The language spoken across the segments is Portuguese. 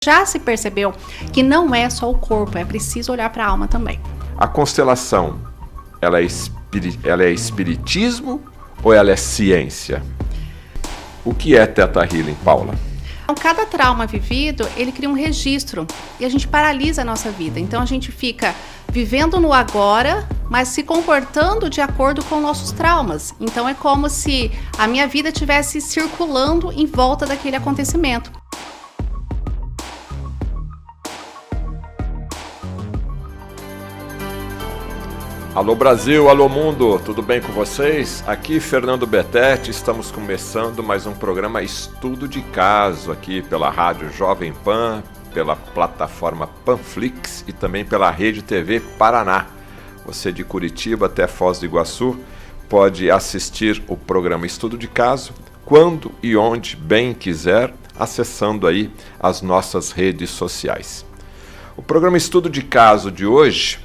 Já se percebeu que não é só o corpo, é preciso olhar para a alma também. A constelação, ela é espiritismo ou ela é ciência? O que é Theta Healing, Paula? Então, cada trauma vivido, ele cria um registro e a gente paralisa a nossa vida. Então a gente fica vivendo no agora, mas se comportando de acordo com nossos traumas. Então é como se a minha vida estivesse circulando em volta daquele acontecimento. Alô Brasil, alô mundo, tudo bem com vocês? Aqui Fernando Betete, estamos começando mais um programa Estudo de Caso aqui pela Rádio Jovem Pan, pela plataforma Panflix e também pela Rede TV Paraná. Você de Curitiba até Foz do Iguaçu pode assistir o programa Estudo de Caso quando e onde bem quiser, acessando aí as nossas redes sociais. O programa Estudo de Caso de hoje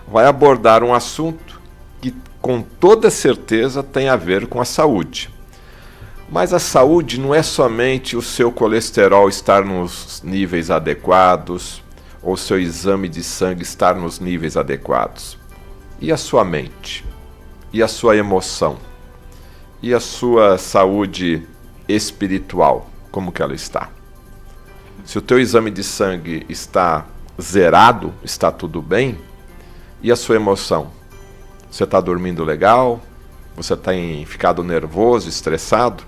vai abordar um assunto que com toda certeza tem a ver com a saúde. Mas a saúde não é somente o seu colesterol estar nos níveis adequados ou o seu exame de sangue estar nos níveis adequados. E a sua mente? E a sua emoção? E a sua saúde espiritual? Como que ela está? Se o teu exame de sangue está zerado, está tudo bem? E a sua emoção? Você está dormindo legal? Você tem ficado nervoso, estressado?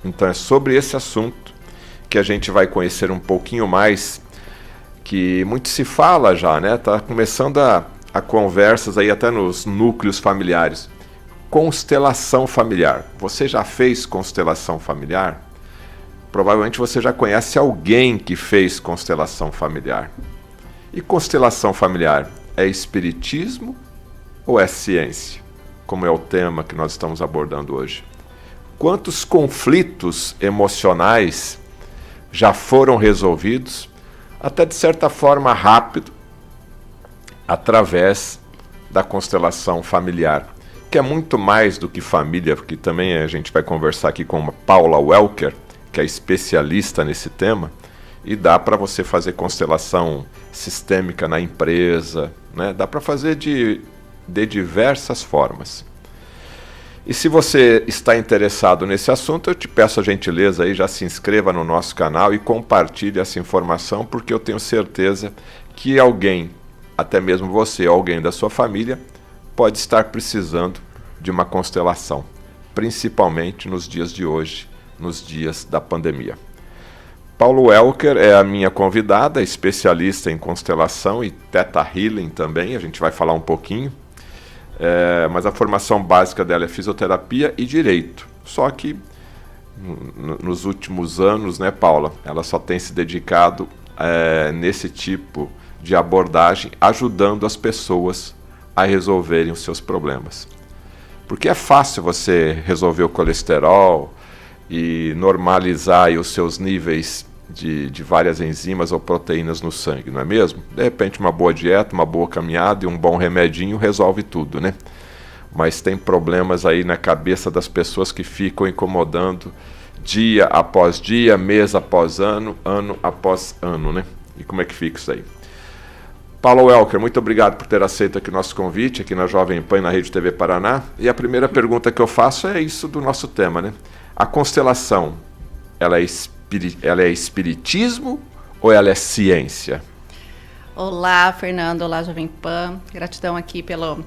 Então é sobre esse assunto que a gente vai conhecer um pouquinho mais, que muito se fala já, né? Está começando a conversas aí até nos núcleos familiares. Constelação familiar. Você já fez constelação familiar? Provavelmente você já conhece alguém que fez constelação familiar. E constelação familiar é espiritismo ou é ciência? Como é o tema que nós estamos abordando hoje. Quantos conflitos emocionais já foram resolvidos, até de certa forma rápido, através da constelação familiar, que é muito mais do que família, porque também a gente vai conversar aqui com a Paula Welker, que é especialista nesse tema, e dá para você fazer constelação sistêmica na empresa, né? Dá para fazer de diversas formas. E se você está interessado nesse assunto, eu te peço a gentileza aí, já se inscreva no nosso canal e compartilhe essa informação, porque eu tenho certeza que alguém, até mesmo você ou alguém da sua família, pode estar precisando de uma constelação, principalmente nos dias de hoje, nos dias da pandemia. Paulo Welker é a minha convidada, especialista em constelação e Theta Healing também, a gente vai falar um pouquinho. Mas a formação básica dela é fisioterapia e direito. Só que nos últimos anos, né, Paula, ela só tem se dedicado nesse tipo de abordagem, ajudando as pessoas a resolverem os seus problemas. Porque é fácil você resolver o colesterol e normalizar aí os seus níveis de várias enzimas ou proteínas no sangue, não é mesmo? De repente uma boa dieta, uma boa caminhada e um bom remedinho resolve tudo, né? Mas tem problemas aí na cabeça das pessoas que ficam incomodando dia após dia, mês após ano, ano após ano, né? E como é que fica isso aí? Paulo Welker, muito obrigado por ter aceito aqui o nosso convite, aqui na Jovem Pan e na Rede TV Paraná. E a primeira pergunta que eu faço é isso do nosso tema, né? A constelação, ela é espiritismo ou ela é ciência? Olá, Fernando. Olá, Jovem Pan. Gratidão aqui pelo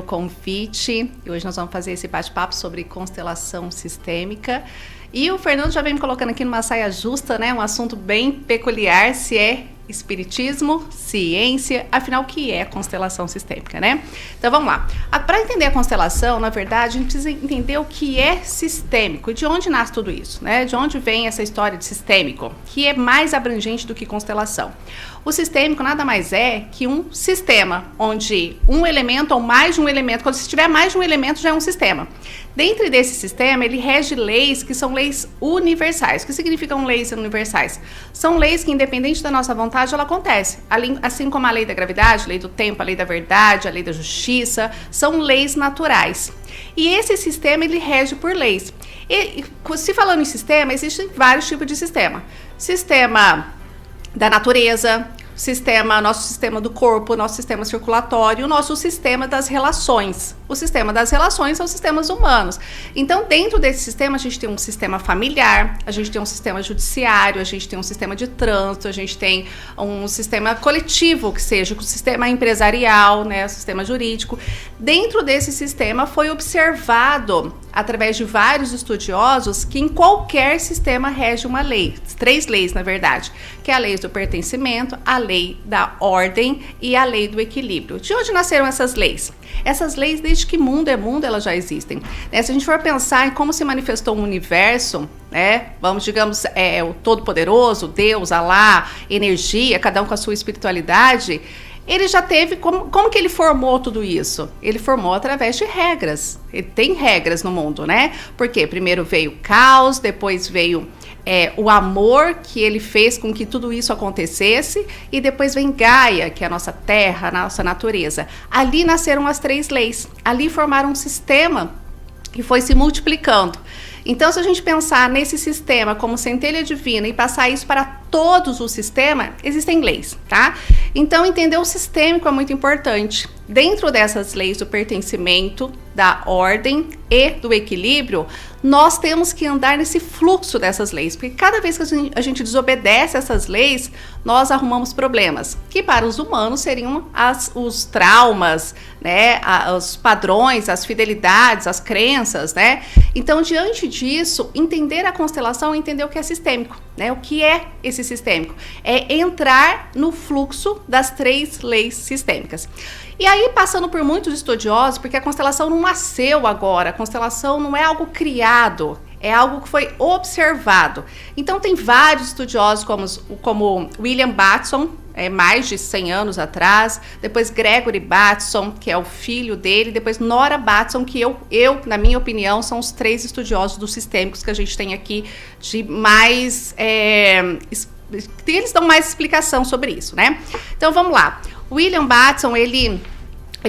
convite. E hoje nós vamos fazer esse bate-papo sobre constelação sistêmica. E o Fernando já vem me colocando aqui numa saia justa, né? Um assunto bem peculiar, se é espiritismo, ciência, afinal, o que é constelação sistêmica, né? Então, vamos lá. Para entender a constelação, na verdade, a gente precisa entender o que é sistêmico e de onde nasce tudo isso, né? De onde vem essa história de sistêmico, que é mais abrangente do que constelação. O sistêmico nada mais é que um sistema, onde um elemento ou mais de um elemento, quando se tiver mais de um elemento, já é um sistema. Dentro desse sistema, ele rege leis que são leis universais. O que significam leis universais? São leis que, independente da nossa vontade, ela acontece. Assim como a lei da gravidade, a lei do tempo, a lei da verdade, a lei da justiça, são leis naturais. E esse sistema, ele rege por leis. E, se falando em sistema, existem vários tipos de sistema. Sistema da natureza, nosso sistema do corpo, nosso sistema circulatório, o nosso sistema das relações. O sistema das relações são os sistemas humanos. Então, dentro desse sistema, a gente tem um sistema familiar, a gente tem um sistema judiciário, a gente tem um sistema de trânsito, a gente tem um sistema coletivo, que seja o sistema empresarial, né, o sistema jurídico. Dentro desse sistema foi observado, através de vários estudiosos, que em qualquer sistema rege uma lei, 3 leis, na verdade, que é a lei do pertencimento, a lei da ordem e a lei do equilíbrio. De onde nasceram essas leis? Essas leis, desde que mundo é mundo, elas já existem. Se a gente for pensar em como se manifestou o universo, né, digamos, o Todo-Poderoso, Deus, Alá, energia, cada um com a sua espiritualidade, ele já teve, como que ele formou tudo isso? Ele formou através de regras. Ele tem regras no mundo, né? Porque primeiro veio o caos, depois veio o amor, que ele fez com que tudo isso acontecesse, e depois vem Gaia, que é a nossa terra, a nossa natureza. Ali nasceram as 3 leis, ali formaram um sistema que foi se multiplicando. Então, se a gente pensar nesse sistema como centelha divina e passar isso para todos os sistemas, existem leis, tá? Então, entender o sistêmico é muito importante. Dentro dessas leis do pertencimento, da ordem e do equilíbrio, nós temos que andar nesse fluxo dessas leis, porque cada vez que a gente desobedece essas leis, nós arrumamos problemas, que para os humanos seriam os traumas, né, os padrões, as fidelidades, as crenças, né? Então, diante disso, entender a constelação é entender o que é sistêmico, né? O que é esse sistêmico? É entrar no fluxo das 3 leis sistêmicas. E aí, passando por muitos estudiosos, porque a constelação não nasceu agora, a constelação não é algo criado, é algo que foi observado. Então, tem vários estudiosos, como William Bateson, mais de 100 anos atrás, depois Gregory Bateson, que é o filho dele, depois Nora Bateson, que eu, na minha opinião, são os 3 estudiosos dos sistêmicos que a gente tem aqui, de mais... eles dão mais explicação sobre isso, né? Então, vamos lá. William Bateson, ele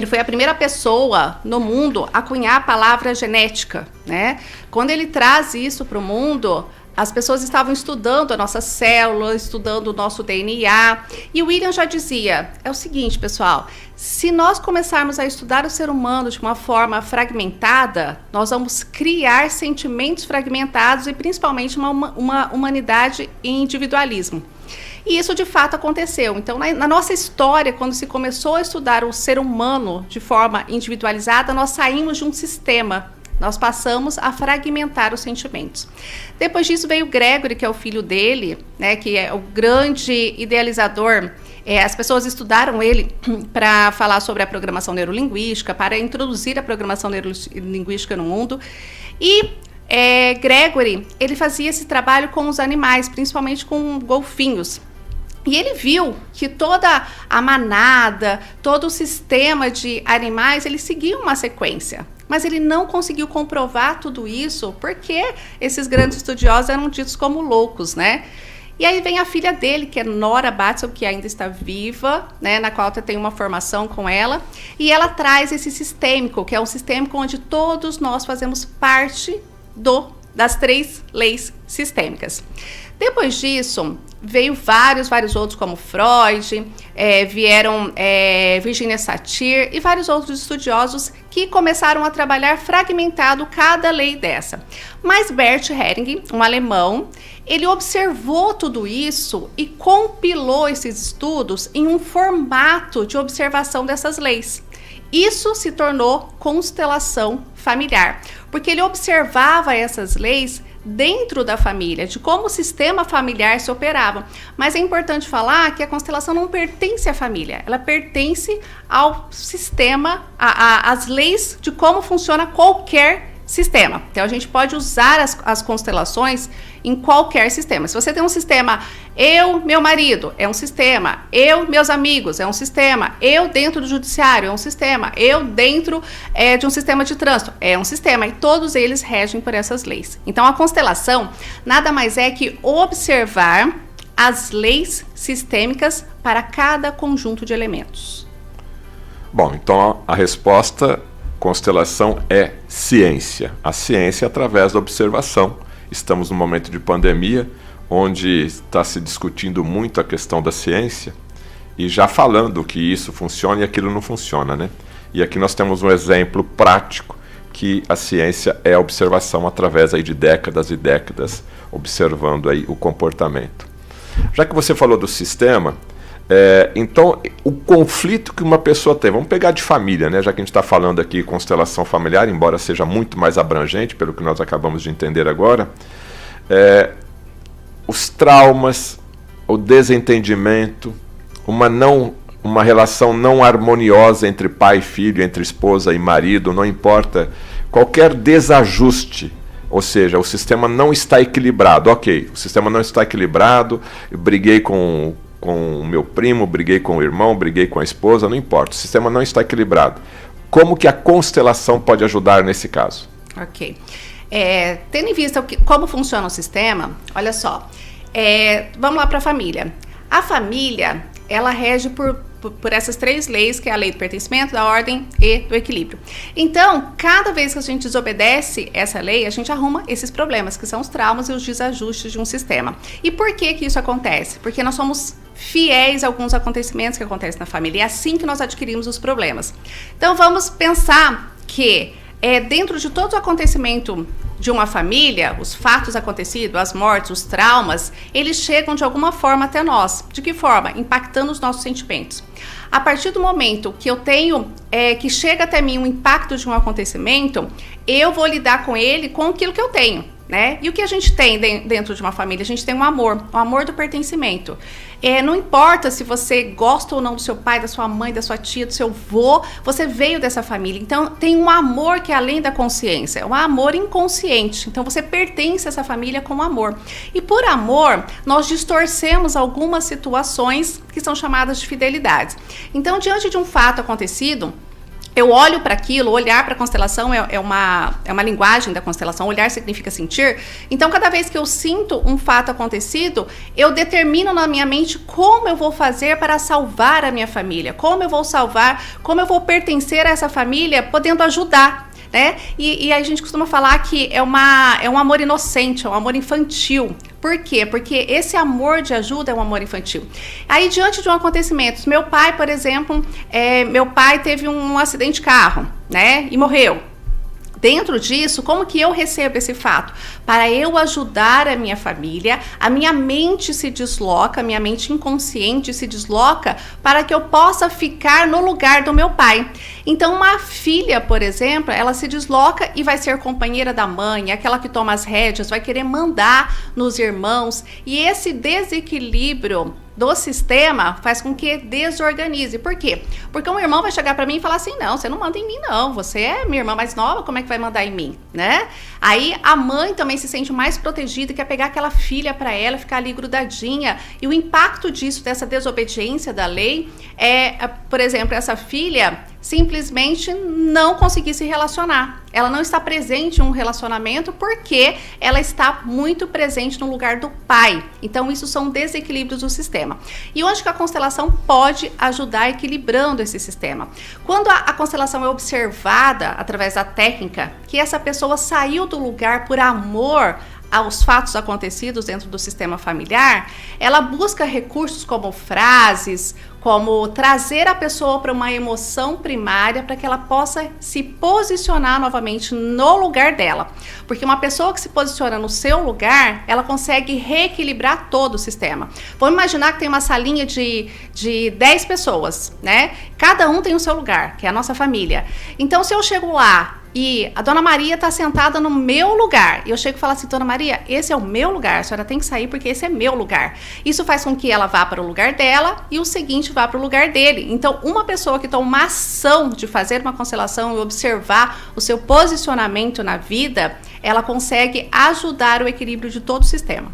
foi a primeira pessoa no mundo a cunhar a palavra genética, né? Quando ele traz isso para o mundo, as pessoas estavam estudando a nossa célula, estudando o nosso DNA, e o William já dizia, é o seguinte, pessoal, se nós começarmos a estudar o ser humano de uma forma fragmentada, nós vamos criar sentimentos fragmentados e principalmente uma humanidade em individualismo. E isso de fato aconteceu. Então, na nossa história, quando se começou a estudar o ser humano de forma individualizada, nós saímos de um sistema. Nós passamos a fragmentar os sentimentos. Depois disso veio o Gregory, que é o filho dele, né, que é o grande idealizador. As pessoas estudaram ele para falar sobre a programação neurolinguística, para introduzir a programação neurolinguística no mundo. E Gregory, ele fazia esse trabalho com os animais, principalmente com golfinhos. E ele viu que toda a manada, todo o sistema de animais, ele seguia uma sequência. Mas ele não conseguiu comprovar tudo isso porque esses grandes estudiosos eram ditos como loucos, né? E aí vem a filha dele, que é Nora Bateson, que ainda está viva, né, na qual eu tenho uma formação com ela. E ela traz esse sistêmico, que é um sistêmico onde todos nós fazemos parte das 3 leis sistêmicas. Depois disso, veio vários outros, como Freud, vieram Virginia Satir e vários outros estudiosos que começaram a trabalhar fragmentado cada lei dessa. Mas Bert Helling, um alemão, ele observou tudo isso e compilou esses estudos em um formato de observação dessas leis. Isso se tornou constelação familiar, porque ele observava essas leis dentro da família, de como o sistema familiar se operava. Mas é importante falar que a constelação não pertence à família, ela pertence ao sistema, às leis de como funciona qualquer sistema. Então, a gente pode usar as constelações em qualquer sistema. Se você tem um sistema, meu marido, é um sistema, meus amigos, é um sistema, dentro do judiciário, é um sistema, dentro de um sistema de trânsito, é um sistema, e todos eles regem por essas leis. Então, a constelação nada mais é que observar as leis sistêmicas para cada conjunto de elementos. Bom, então a resposta: constelação é ciência. A ciência através da observação. Estamos num momento de pandemia, onde está se discutindo muito a questão da ciência e já falando que isso funciona e aquilo não funciona, né? E aqui nós temos um exemplo prático que a ciência é a observação através aí de décadas e décadas, observando aí o comportamento. Já que você falou do sistema, então o conflito que uma pessoa tem, vamos pegar de família, né? Já que a gente está falando aqui constelação familiar, embora seja muito mais abrangente, pelo que nós acabamos de entender agora, os traumas, o desentendimento, uma relação não harmoniosa entre pai e filho, entre esposa e marido, não importa, qualquer desajuste, ou seja, o sistema não está equilibrado. Ok, o sistema não está equilibrado, eu briguei com o meu primo, briguei com o irmão, briguei com a esposa, não importa, o sistema não está equilibrado. Como que a constelação pode ajudar nesse caso? Ok. Tendo em vista como funciona o sistema, olha só, vamos lá para a família. A família, ela rege por essas 3 leis, que é a lei do pertencimento, da ordem e do equilíbrio. Então, cada vez que a gente desobedece essa lei, a gente arruma esses problemas, que são os traumas e os desajustes de um sistema. E por que isso acontece? Porque nós somos fiéis a alguns acontecimentos que acontecem na família. E é assim que nós adquirimos os problemas. Então, vamos pensar que dentro de todo o acontecimento de uma família, os fatos acontecidos, as mortes, os traumas, eles chegam de alguma forma até nós. De que forma? Impactando os nossos sentimentos. A partir do momento que eu tenho, que chega até mim um impacto de um acontecimento, eu vou lidar com ele com aquilo que eu tenho, né? E o que a gente tem dentro de uma família? A gente tem um amor do pertencimento. Não importa se você gosta ou não do seu pai, da sua mãe, da sua tia, do seu avô, você veio dessa família. Então, tem um amor que é além da consciência, é um amor inconsciente. Então, você pertence a essa família com amor. E por amor, nós distorcemos algumas situações que são chamadas de fidelidades. Então, diante de um fato acontecido, eu olho para aquilo, olhar para a constelação é uma linguagem da constelação, olhar significa sentir. Então, cada vez que eu sinto um fato acontecido, eu determino na minha mente como eu vou fazer para salvar a minha família, como eu vou pertencer a essa família, podendo ajudar, né? E a gente costuma falar que é um amor inocente, é um amor infantil. Por quê? Porque esse amor de ajuda é um amor infantil. Aí, diante de um acontecimento, meu pai, por exemplo, meu pai teve um acidente de carro, né? E morreu. Dentro disso, como que eu recebo esse fato? Para eu ajudar a minha família, a minha mente se desloca, a minha mente inconsciente se desloca para que eu possa ficar no lugar do meu pai. Então, uma filha, por exemplo, ela se desloca e vai ser companheira da mãe, aquela que toma as rédeas, vai querer mandar nos irmãos. E esse desequilíbrio do sistema faz com que desorganize. Por quê? Porque um irmão vai chegar para mim e falar assim: não, você não manda em mim não, você é minha irmã mais nova, como é que vai mandar em mim, né? Aí a mãe também se sente mais protegida, quer pegar aquela filha para ela, ficar ali grudadinha, e o impacto disso, dessa desobediência da lei, por exemplo, essa filha simplesmente não conseguir se relacionar. Ela não está presente em um relacionamento porque ela está muito presente no lugar do pai. Então, isso são desequilíbrios do sistema. E onde que a constelação pode ajudar equilibrando esse sistema? Quando a constelação é observada através da técnica, que essa pessoa saiu do lugar por amor aos fatos acontecidos dentro do sistema familiar, ela busca recursos como frases, como trazer a pessoa para uma emoção primária para que ela possa se posicionar novamente no lugar dela. Porque uma pessoa que se posiciona no seu lugar, ela consegue reequilibrar todo o sistema. Vamos imaginar que tem uma salinha de 10 pessoas, né? Cada um tem o seu lugar, que é a nossa família. Então, se eu chego lá e a Dona Maria está sentada no meu lugar, e eu chego e falo assim: Dona Maria, esse é o meu lugar, a senhora tem que sair porque esse é meu lugar. Isso faz com que ela vá para o lugar dela e o seguinte vá para o lugar dele. Então, uma pessoa que toma uma ação de fazer uma constelação e observar o seu posicionamento na vida, ela consegue ajudar o equilíbrio de todo o sistema.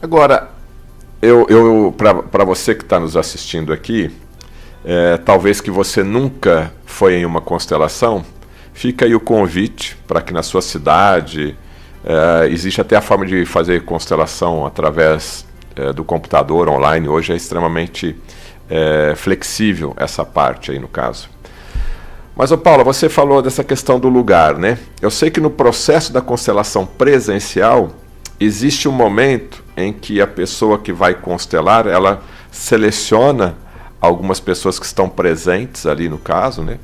Agora, para você que está nos assistindo aqui, talvez que você nunca foi em uma constelação, fica aí o convite para que na sua cidade, existe até a forma de fazer constelação através do computador online. Hoje é extremamente flexível essa parte aí no caso. Mas, Paula, você falou dessa questão do lugar, né? Eu sei que no processo da constelação presencial, existe um momento em que a pessoa que vai constelar, ela seleciona algumas pessoas que estão presentes ali no caso, né?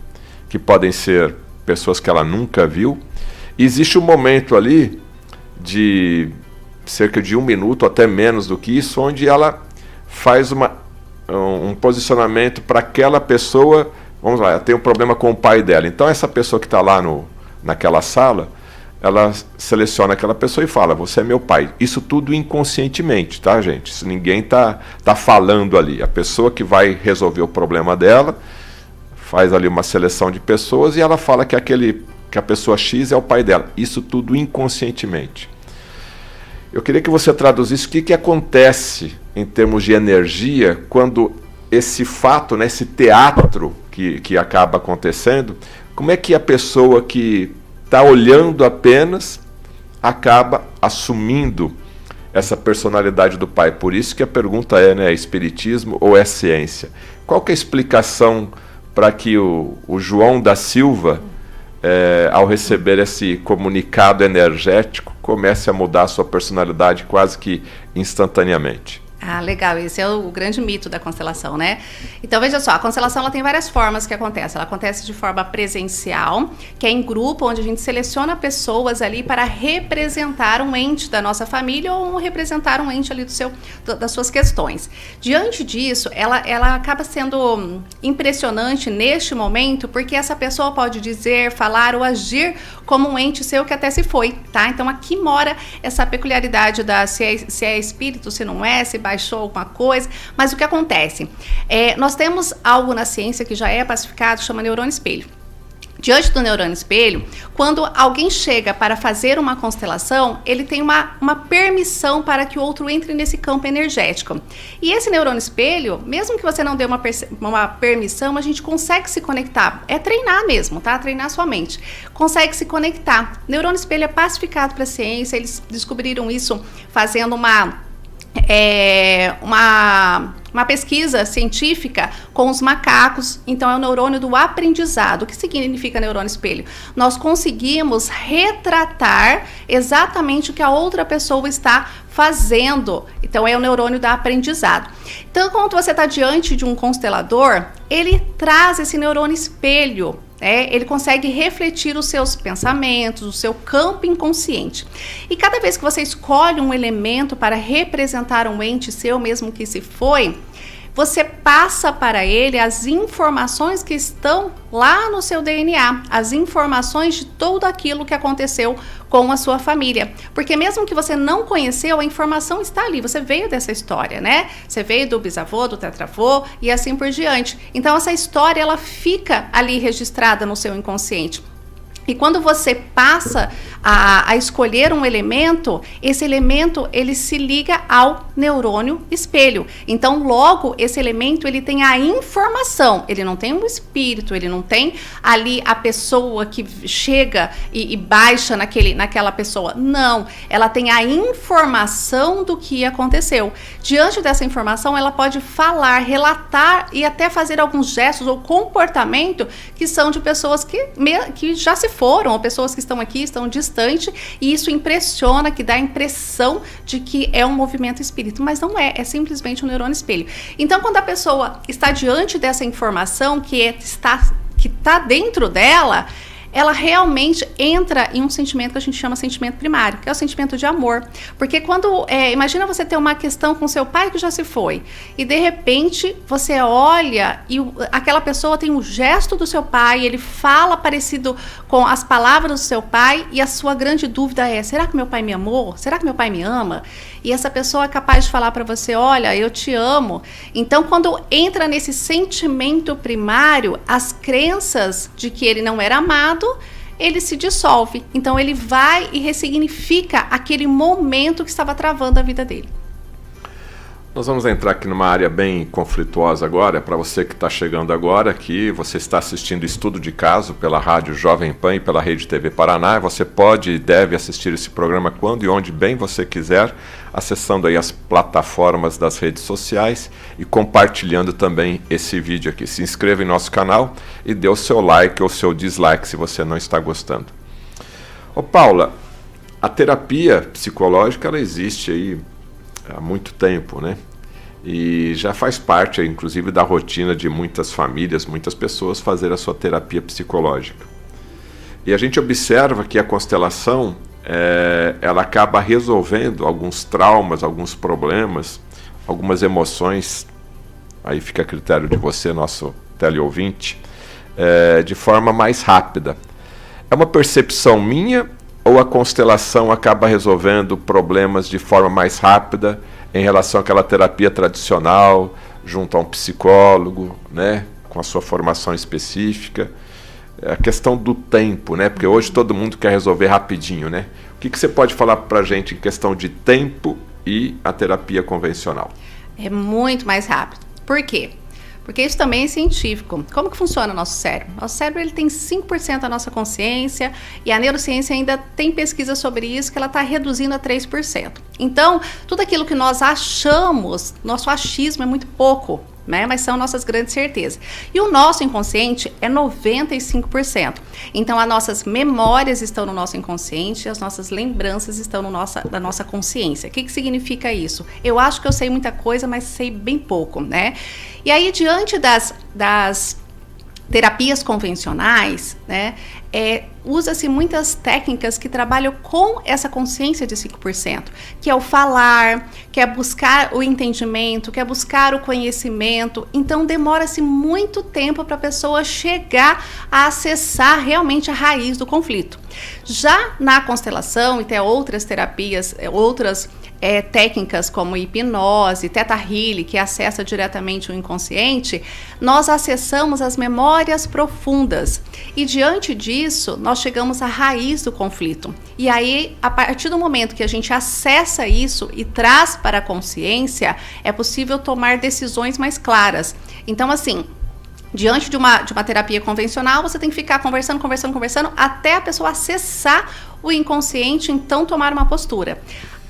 Que podem ser pessoas que ela nunca viu. E existe um momento ali de cerca de 1 minuto, até menos do que isso, onde ela faz um posicionamento para aquela pessoa. Vamos lá, ela tem um problema com o pai dela. Então essa pessoa que está lá naquela sala, ela seleciona aquela pessoa e fala: você é meu pai. Isso tudo inconscientemente, tá, gente? Isso ninguém tá falando ali. A pessoa que vai resolver o problema dela faz ali uma seleção de pessoas e ela fala que a pessoa X é o pai dela. Isso tudo inconscientemente. Eu queria que você traduzisse o que acontece em termos de energia quando esse fato, né, esse teatro que acaba acontecendo, como é que a pessoa que está olhando apenas acaba assumindo essa personalidade do pai. Por isso que a pergunta é, né, é espiritismo ou é ciência? Qual que é a explicação para que o João da Silva, ao receber esse comunicado energético, comece a mudar a sua personalidade quase que instantaneamente? Ah, legal. Esse é o grande mito da constelação, né? Então, veja só, a constelação ela tem várias formas que acontece. Ela acontece de forma presencial, que é em grupo, onde a gente seleciona pessoas ali para representar um ente da nossa família ou representar um ente ali das suas questões. Diante disso, ela acaba sendo impressionante neste momento, porque essa pessoa pode dizer, falar ou agir como um ente seu que até se foi, tá? Então, aqui mora essa peculiaridade se é espírito, se não é, se baixou alguma coisa, mas o que acontece? Nós temos algo na ciência que já é pacificado, chama neurônio espelho. Diante do neurônio espelho, quando alguém chega para fazer uma constelação, ele tem uma permissão para que o outro entre nesse campo energético. E esse neurônio espelho, mesmo que você não dê uma permissão, a gente consegue se conectar. É treinar mesmo, tá? Treinar sua mente. Consegue se conectar. Neurônio espelho é pacificado para a ciência, eles descobriram isso fazendo uma pesquisa científica com os macacos. Então é o neurônio do aprendizado. O que significa neurônio espelho? Nós conseguimos retratar exatamente o que a outra pessoa está fazendo. Então é o neurônio do aprendizado. Então, quando você está diante de um constelador, ele traz esse neurônio espelho. Ele consegue refletir os seus pensamentos, o seu campo inconsciente. E cada vez que você escolhe um elemento para representar um ente seu, mesmo que se foi, você passa para ele as informações que estão lá no seu DNA, as informações de tudo aquilo que aconteceu com a sua família. Porque mesmo que você não conheceu, a informação está ali, você veio dessa história, né? Você veio do bisavô, do tetravô e assim por diante. Então essa história, ela fica ali registrada no seu inconsciente. E quando você passa a escolher um elemento, esse elemento ele se liga ao neurônio espelho. Então, logo, esse elemento ele tem a informação, ele não tem um espírito, ele não tem ali a pessoa que chega e baixa naquela pessoa. Não, ela tem a informação do que aconteceu. Diante dessa informação, ela pode falar, relatar e até fazer alguns gestos ou comportamento que são de pessoas que já se foram, ou pessoas que estão aqui, estão distantes, e isso impressiona, que dá a impressão de que é um movimento espírito, mas não é simplesmente um neurônio espelho. Então, quando a pessoa está diante dessa informação que está dentro dela, ela realmente entra em um sentimento que a gente chama sentimento primário, que é o sentimento de amor. Porque quando, imagina você ter uma questão com seu pai que já se foi, e de repente você olha e aquela pessoa tem um gesto do seu pai, ele fala parecido com as palavras do seu pai, e a sua grande dúvida é: será que meu pai me amou? Será que meu pai me ama? E essa pessoa é capaz de falar para você: olha, eu te amo. Então, quando entra nesse sentimento primário, as crenças de que ele não era amado, ele se dissolve. Então, ele vai e ressignifica aquele momento que estava travando a vida dele. Nós vamos entrar aqui numa área bem conflituosa agora. Para você que está chegando agora aqui, você está assistindo Estudo de Caso pela Rádio Jovem Pan e pela Rede TV Paraná. Você pode e deve assistir esse programa quando e onde bem você quiser, acessando aí as plataformas das redes sociais e compartilhando também esse vídeo aqui. Se inscreva em nosso canal e dê o seu like ou seu dislike se você não está gostando. Ô Paula, A terapia psicológica, ela existe aí há muito tempo, né? E já faz parte, inclusive, da rotina de muitas famílias, muitas pessoas fazer a sua terapia psicológica. E a gente observa que a constelação, ela acaba resolvendo alguns traumas, alguns problemas, algumas emoções, aí fica a critério de você, nosso teleouvinte, de forma mais rápida. É uma percepção minha ou a constelação acaba resolvendo problemas de forma mais rápida em relação àquela terapia tradicional, junto a um psicólogo, né, com a sua formação específica? A questão do tempo, né? Porque hoje todo mundo quer resolver rapidinho, né? O que você pode falar para a gente em questão de tempo e a terapia convencional? É muito mais rápido. Por quê? Porque isso também é científico. Como que funciona o nosso cérebro? Nosso cérebro ele tem 5% da nossa consciência e a neurociência ainda tem pesquisa sobre isso que ela está reduzindo a 3%. Então, tudo aquilo que nós achamos, nosso achismo é muito pouco, né? Mas são nossas grandes certezas. E o nosso inconsciente é 95%. Então, as nossas memórias estão no nosso inconsciente, as nossas lembranças estão na nossa consciência. O que significa isso? Eu acho que eu sei muita coisa, mas sei bem pouco, né? E aí, diante das terapias convencionais, né, usa-se muitas técnicas que trabalham com essa consciência de 5%, que é o falar, que é buscar o entendimento, que é buscar o conhecimento. Então, demora-se muito tempo para a pessoa chegar a acessar realmente a raiz do conflito. Já na constelação, e tem outras terapias, outras técnicas como hipnose, Theta Healing, que acessa diretamente o inconsciente, nós acessamos as memórias profundas. E diante disso, nós chegamos à raiz do conflito. E aí, a partir do momento que a gente acessa isso e traz para a consciência, é possível tomar decisões mais claras. Então, assim, diante de uma terapia convencional, você tem que ficar conversando, até a pessoa acessar o inconsciente, então tomar uma postura.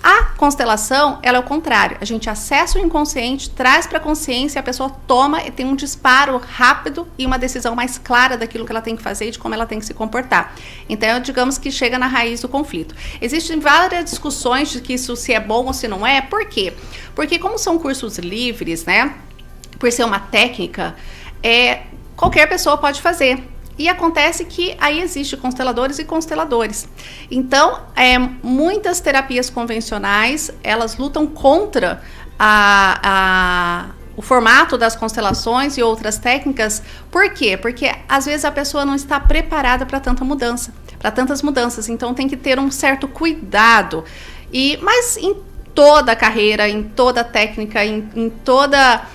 A constelação, ela é o contrário. A gente acessa o inconsciente, traz para a consciência, a pessoa toma e tem um disparo rápido e uma decisão mais clara daquilo que ela tem que fazer e de como ela tem que se comportar. Então, digamos que chega na raiz do conflito. Existem várias discussões de que isso se é bom ou se não é. Por quê? Porque como são cursos livres, né? Por ser uma técnica, qualquer pessoa pode fazer. E acontece que aí existe consteladores e consteladores. Então, muitas terapias convencionais, elas lutam contra o formato das constelações e outras técnicas. Por quê? Porque às vezes a pessoa não está preparada para tantas mudanças. Então, tem que ter um certo cuidado. Mas em toda carreira, em toda técnica, em toda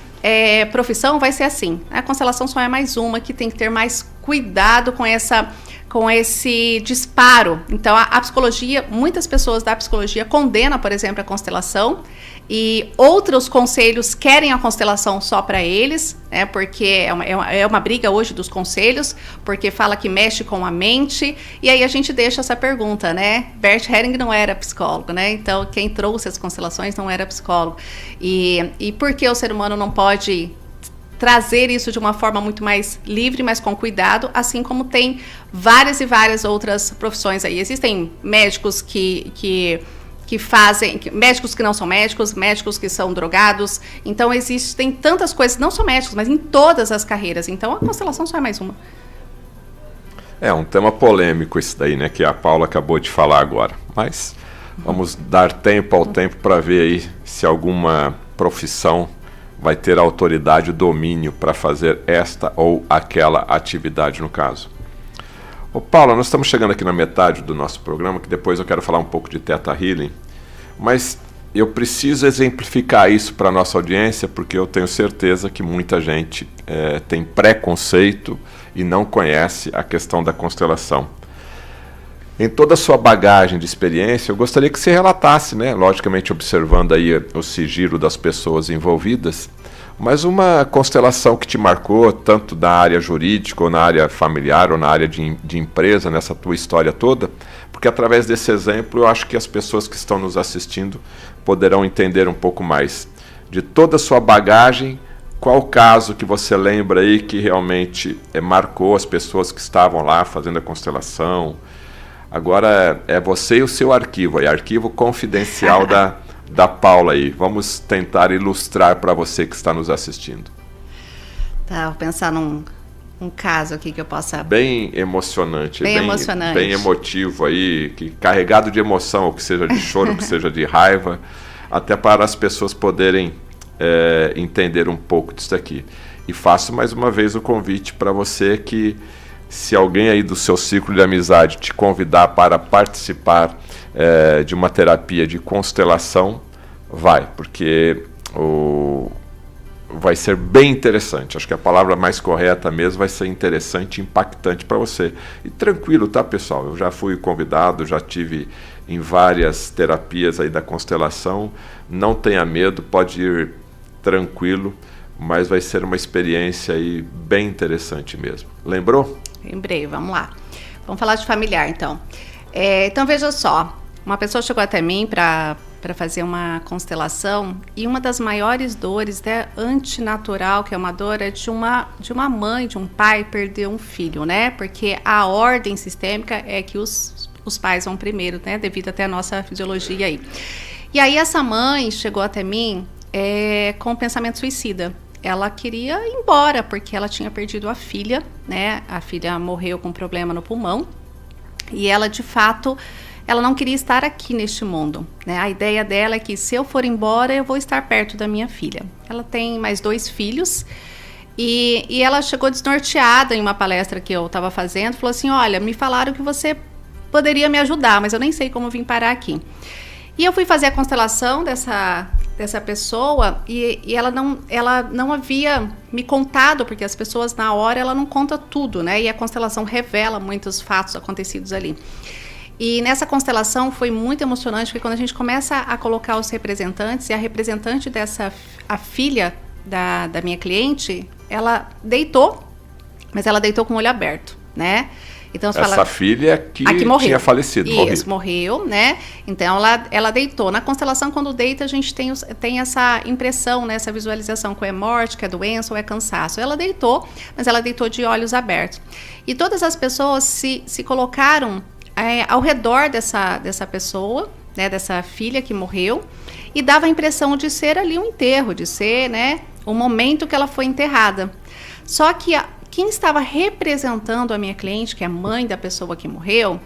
profissão vai ser assim. A constelação só é mais uma que tem que ter mais cuidado com esse disparo. Então, a psicologia, muitas pessoas da psicologia condenam, por exemplo, a constelação, e outros conselhos querem a constelação só para eles, né, porque é uma briga hoje dos conselhos, porque fala que mexe com a mente, e aí a gente deixa essa pergunta, né? Bert Helling não era psicólogo, né? Então, quem trouxe as constelações não era psicólogo. E por que o ser humano não pode trazer isso de uma forma muito mais livre, mas com cuidado, assim como tem várias e várias outras profissões aí. Existem médicos que fazem, médicos que não são médicos que são drogados. Então existem tantas coisas, não só médicos, mas em todas as carreiras. Então a constelação só é mais uma. É um tema polêmico esse daí, né, que a Paula acabou de falar agora. Mas vamos dar tempo ao tempo para ver aí se alguma profissão vai ter autoridade e domínio para fazer esta ou aquela atividade, no caso. Ô Paula, nós estamos chegando aqui na metade do nosso programa, que depois eu quero falar um pouco de Theta Healing, mas eu preciso exemplificar isso para a nossa audiência, porque eu tenho certeza que muita gente tem preconceito e não conhece a questão da constelação. Em toda a sua bagagem de experiência, eu gostaria que você relatasse, né, logicamente observando aí o sigilo das pessoas envolvidas, mas uma constelação que te marcou, tanto na área jurídica, ou na área familiar, ou na área de empresa, nessa tua história toda, porque através desse exemplo eu acho que as pessoas que estão nos assistindo poderão entender um pouco mais. De toda a sua bagagem, qual caso que você lembra aí que realmente marcou as pessoas que estavam lá fazendo a constelação? Agora é você e o seu arquivo aí, arquivo confidencial da Paula aí. Vamos tentar ilustrar para você que está nos assistindo. Tá, vou pensar num caso aqui que eu possa... Bem emocionante. Bem emocionante. Bem emotivo aí, carregado de emoção, ou que seja de choro, ou que seja de raiva, até para as pessoas poderem entender um pouco disso aqui. E faço mais uma vez o convite para você que, se alguém aí do seu ciclo de amizade te convidar para participar de uma terapia de constelação, vai, porque vai ser bem interessante. Acho que a palavra mais correta mesmo vai ser interessante e impactante para você. E tranquilo, tá, pessoal? Eu já fui convidado, já tive em várias terapias aí da constelação. Não tenha medo, pode ir tranquilo, mas vai ser uma experiência aí bem interessante mesmo. Lembrou? Lembrei, vamos lá. Vamos falar de familiar, então. Então, veja só. Uma pessoa chegou até mim para fazer uma constelação, e uma das maiores dores antinatural, que é uma dor, é de uma mãe, de um pai perder um filho, né? Porque a ordem sistêmica é que os pais vão primeiro, né? Devido até a nossa fisiologia aí. E aí essa mãe chegou até mim com um pensamento suicida. Ela queria ir embora, porque ela tinha perdido a filha, né? A filha morreu com problema no pulmão, e ela, de fato... ela não queria estar aqui neste mundo, né? A ideia dela é que, se eu for embora, eu vou estar perto da minha filha. Ela tem mais 2 filhos e ela chegou desnorteada em uma palestra que eu estava fazendo. Falou assim, olha, me falaram que você poderia me ajudar, mas eu nem sei como vim parar aqui. E eu fui fazer a constelação dessa pessoa e ela não havia me contado, porque as pessoas, na hora, ela não conta tudo, né? E a constelação revela muitos fatos acontecidos ali. E nessa constelação foi muito emocionante, porque quando a gente começa a colocar os representantes, e a representante a filha da minha cliente, ela deitou, mas ela deitou com o olho aberto, né? Então, essa filha que tinha falecido. Isso, morreu, né? Então ela deitou. Na constelação, quando deita, a gente tem essa impressão, né? Essa visualização, que é morte, que é doença ou é cansaço. Ela deitou, mas ela deitou de olhos abertos. E todas as pessoas se colocaram ao redor dessa pessoa, né, dessa filha que morreu, e dava a impressão de ser ali um enterro, de ser, né, o momento que ela foi enterrada. Só que quem estava representando a minha cliente, que é a mãe da pessoa que morreu,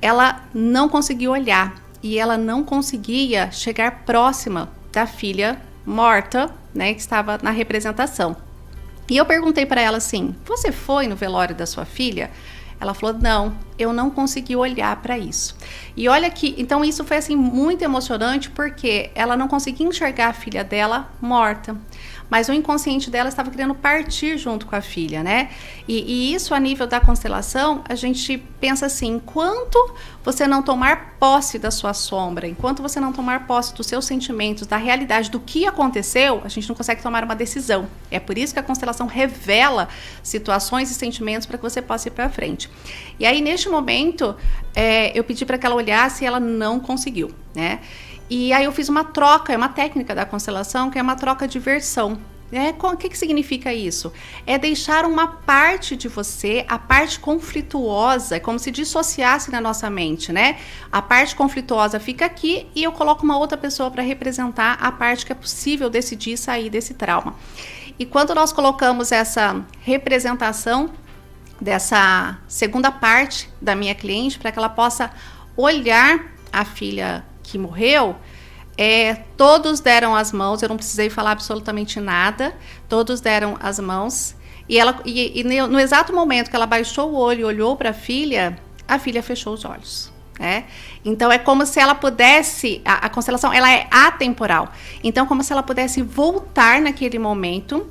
ela não conseguiu olhar, e ela não conseguia chegar próxima da filha morta, né, que estava na representação. E eu perguntei para ela assim, você foi no velório da sua filha? Ela falou, não, eu não consegui olhar para isso. E olha que, então isso foi assim muito emocionante, porque ela não conseguia enxergar a filha dela morta, mas o inconsciente dela estava querendo partir junto com a filha, né? E isso, a nível da constelação, a gente pensa assim, enquanto você não tomar posse da sua sombra, enquanto você não tomar posse dos seus sentimentos, da realidade do que aconteceu, a gente não consegue tomar uma decisão. É por isso que a constelação revela situações e sentimentos para que você possa ir para frente. E aí, neste momento, eu pedi para que ela olhasse, e ela não conseguiu, né? E aí eu fiz uma troca, é uma técnica da constelação, que é uma troca de versão. O que significa isso? É deixar uma parte de você, a parte conflituosa, é como se dissociasse na nossa mente, né? A parte conflituosa fica aqui, e eu coloco uma outra pessoa para representar a parte que é possível decidir sair desse trauma. E quando nós colocamos essa representação dessa segunda parte da minha cliente, para que ela possa olhar a filha que morreu, todos deram as mãos, eu não precisei falar absolutamente nada, todos deram as mãos, e no exato momento que ela baixou o olho e olhou para a filha fechou os olhos, né? Então é como se ela pudesse, a constelação ela é atemporal, então como se ela pudesse voltar naquele momento,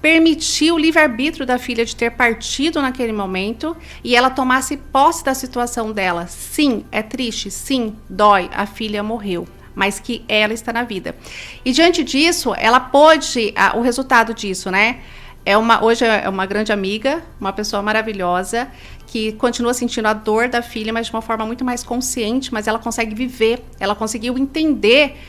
permitir o livre-arbítrio da filha de ter partido naquele momento, e ela tomasse posse da situação dela. Sim, é triste, sim, dói, a filha morreu, mas que ela está na vida. E diante disso, ela pôde, o resultado disso, né? Hoje é uma grande amiga, uma pessoa maravilhosa, que continua sentindo a dor da filha, mas de uma forma muito mais consciente, mas ela consegue viver, ela conseguiu entender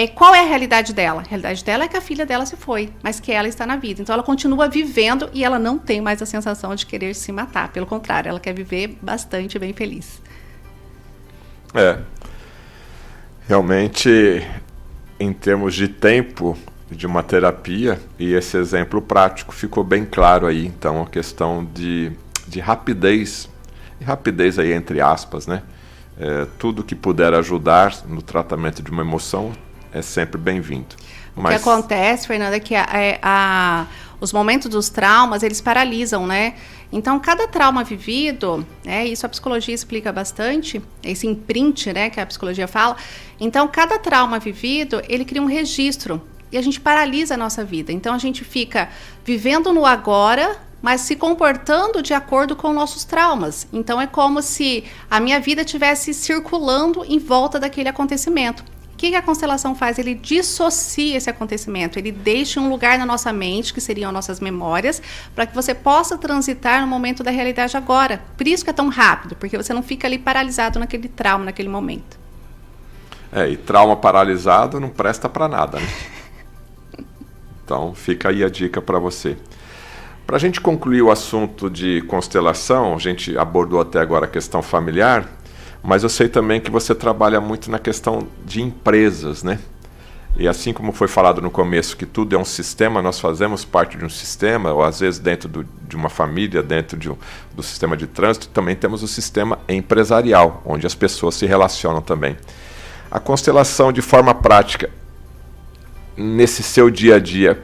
qual é a realidade dela? A realidade dela é que a filha dela se foi, mas que ela está na vida. Então ela continua vivendo e ela não tem mais a sensação de querer se matar. Pelo contrário, ela quer viver bastante bem feliz. Realmente, em termos de tempo de uma terapia, e esse exemplo prático ficou bem claro aí, então, a questão de rapidez, e rapidez aí entre aspas, né? Tudo que puder ajudar no tratamento de uma emoção é sempre bem-vindo. O que acontece, Fernanda, é que os momentos dos traumas, eles paralisam, né? Então, cada trauma vivido, isso a psicologia explica bastante, esse imprint, né, que a psicologia fala. Então, cada trauma vivido, ele cria um registro e a gente paralisa a nossa vida. Então, a gente fica vivendo no agora, mas se comportando de acordo com nossos traumas. Então, é como se a minha vida estivesse circulando em volta daquele acontecimento. O que a constelação faz? Ele dissocia esse acontecimento, ele deixa um lugar na nossa mente, que seriam nossas memórias, para que você possa transitar no momento da realidade agora. Por isso que é tão rápido, porque você não fica ali paralisado naquele trauma, naquele momento. E trauma paralisado não presta para nada, né? Então, fica aí a dica para você. Para a gente concluir o assunto de constelação, a gente abordou até agora a questão familiar, mas eu sei também que você trabalha muito na questão de empresas, né? E assim como foi falado no começo, que tudo é um sistema, nós fazemos parte de um sistema, ou às vezes dentro de uma família, dentro do sistema de trânsito, também temos o sistema empresarial, onde as pessoas se relacionam também. A constelação, de forma prática, nesse seu dia a dia,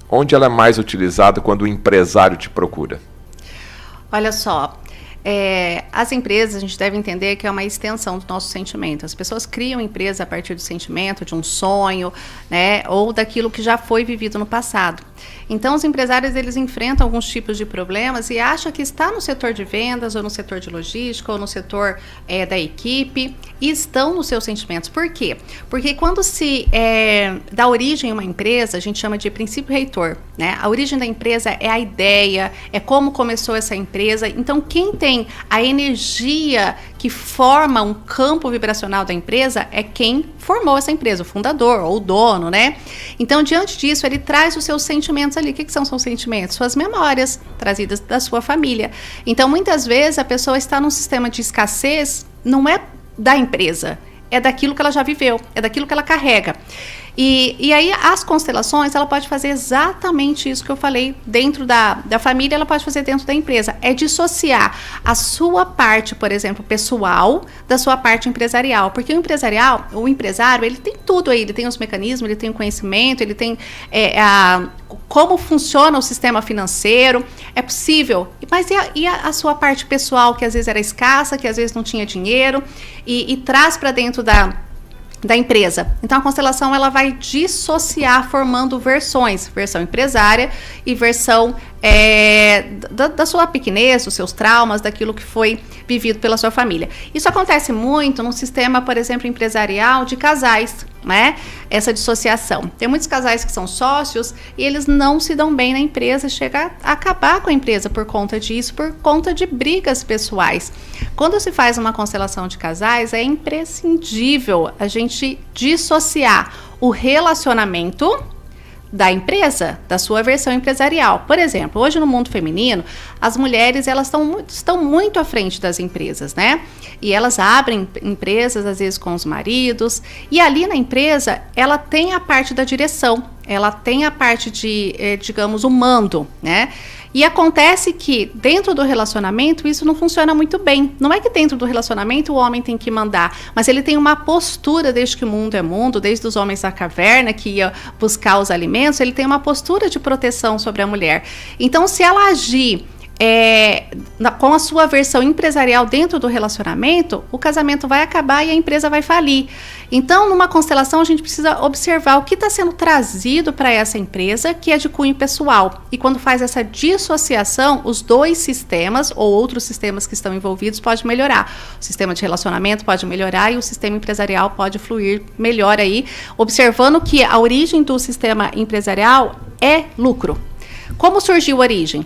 onde ela é mais utilizada quando o empresário te procura? Olha só, as empresas, a gente deve entender que é uma extensão do nosso sentimento. As pessoas criam empresa a partir do sentimento, de um sonho, né, ou daquilo que já foi vivido no passado. Então, os empresários, eles enfrentam alguns tipos de problemas e acham que está no setor de vendas, ou no setor de logística, ou no setor da equipe, e estão nos seus sentimentos. Por quê? Porque quando se dá origem a uma empresa, a gente chama de princípio reitor, né? A origem da empresa é a ideia, é como começou essa empresa. Então, quem tem a energia que forma um campo vibracional da empresa é quem formou essa empresa, o fundador ou o dono, né? Então, diante disso, ele traz os seus sentimentos ali. O que são seus sentimentos? Suas memórias trazidas da sua família. Então, muitas vezes, a pessoa está num sistema de escassez, não é da empresa, é daquilo que ela já viveu, é daquilo que ela carrega. E aí as constelações, ela pode fazer exatamente isso que eu falei dentro da família, ela pode fazer dentro da empresa. É dissociar a sua parte, por exemplo, pessoal, da sua parte empresarial. Porque o empresário, ele tem tudo aí, ele tem os mecanismos, ele tem o conhecimento, ele tem como funciona o sistema financeiro, é possível. Mas e a sua parte pessoal, que às vezes era escassa, que às vezes não tinha dinheiro, e traz para dentro da empresa. Então, a constelação, ela vai dissociar, formando versões, versão empresária e versão da sua pequenez, dos seus traumas, daquilo que foi vivido pela sua família. Isso acontece muito no sistema, por exemplo, empresarial de casais, né? Essa dissociação. Tem muitos casais que são sócios e eles não se dão bem na empresa, chega a acabar com a empresa por conta disso, por conta de brigas pessoais. Quando se faz uma constelação de casais, é imprescindível a gente dissociar o relacionamento da empresa, da sua versão empresarial. Por exemplo, hoje no mundo feminino, as mulheres, elas estão muito à frente das empresas, né? E elas abrem empresas, às vezes, com os maridos, e ali na empresa, ela tem a parte da direção, ela tem a parte de, digamos, o mando, né? E acontece que dentro do relacionamento isso não funciona muito bem. Não é que dentro do relacionamento o homem tem que mandar, mas ele tem uma postura, desde que o mundo é mundo, desde os homens da caverna que ia buscar os alimentos, ele tem uma postura de proteção sobre a mulher. Então, se ela agir com a sua versão empresarial dentro do relacionamento, o casamento vai acabar e a empresa vai falir. Então, numa constelação, a gente precisa observar o que está sendo trazido para essa empresa, que é de cunho pessoal. E quando faz essa dissociação, os dois sistemas ou outros sistemas que estão envolvidos pode melhorar. O sistema de relacionamento pode melhorar e o sistema empresarial pode fluir melhor aí, observando que a origem do sistema empresarial é lucro. Como surgiu a origem?